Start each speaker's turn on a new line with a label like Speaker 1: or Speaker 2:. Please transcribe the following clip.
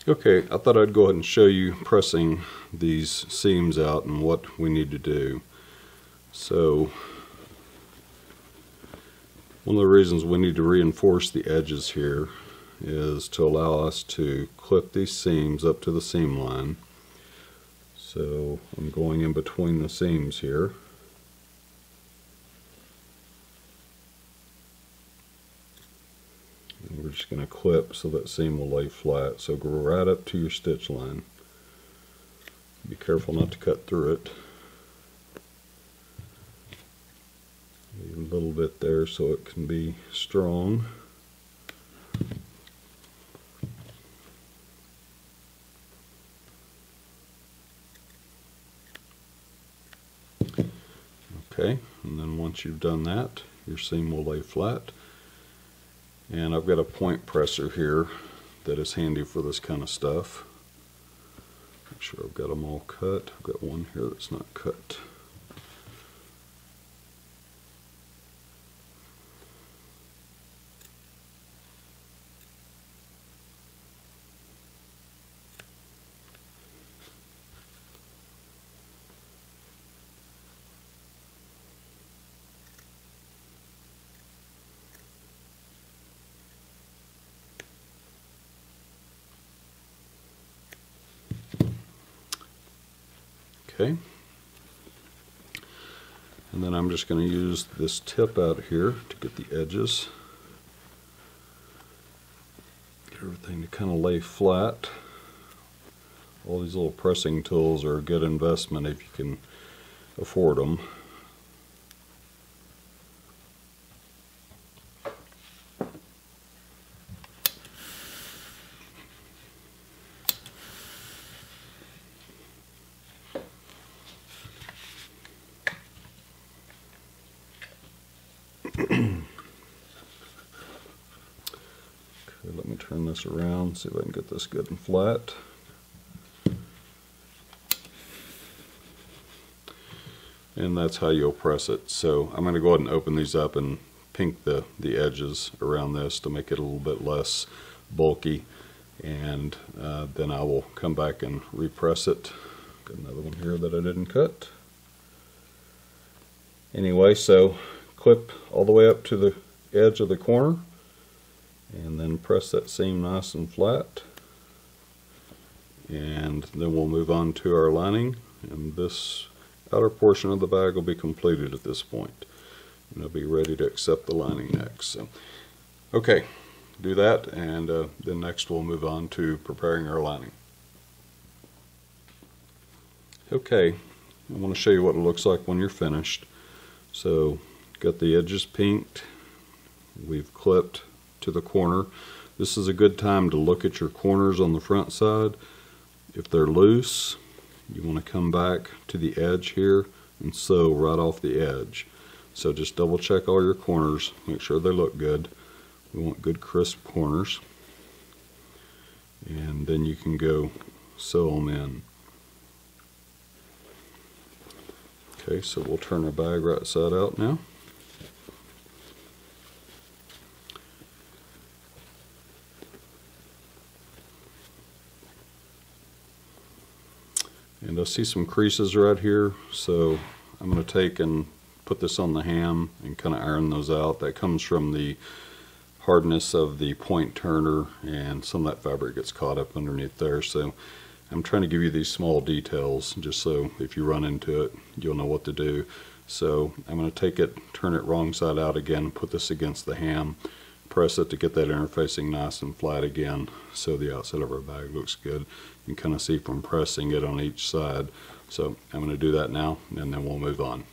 Speaker 1: Okay, I thought I'd go ahead and show you pressing these seams out and what we need to do. So one of the reasons we need to reinforce the edges here is to allow us to clip these seams up to the seam line. So I'm going in between the seams here. And we're just going to clip so that seam will lay flat. So go right up to your stitch line. Be careful not to cut through it. Leave a little bit there so it can be strong. Okay, and then once you've done that, your seam will lay flat. And I've got a point presser here that is handy for this kind of stuff. Make sure I've got them all cut. I've got one here that's not cut. Okay, and then I'm just going to use this tip out here to get the edges. Get everything to kind of lay flat. All these little pressing tools are a good investment if you can afford them. Okay, let me turn this around, see if I can get this good and flat. And that's how you'll press it. So I'm going to go ahead and open these up and pink the edges around this to make it a little bit less bulky. And then I will come back and repress it. Got another one here that I didn't cut. Anyway, so clip all the way up to the edge of the corner and then press that seam nice and flat, and then we'll move on to our lining, and this outer portion of the bag will be completed at this point, and I'll be ready to accept the lining next. So okay, do that, and then next we'll move on to preparing our lining. Okay, I want to show you what it looks like when you're finished. So got the edges pinked, we've clipped to the corner. This is a good time to look at your corners on the front side. If they're loose, you want to come back to the edge here and sew right off the edge. So just double check all your corners, make sure they look good. We want good crisp corners, and then you can go sew them in. Okay, so we'll turn our bag right side out now. And I see some creases right here, so I'm going to take and put this on the ham and kind of iron those out. That comes from the hardness of the point turner, and some of that fabric gets caught up underneath there. So I'm trying to give you these small details just so if you run into it, you'll know what to do. So I'm going to take it, turn it wrong side out again, put this against the ham, press it to get that interfacing nice and flat again so the outside of our bag looks good. You can kind of see from pressing it on each side. So I'm going to do that now, and then we'll move on.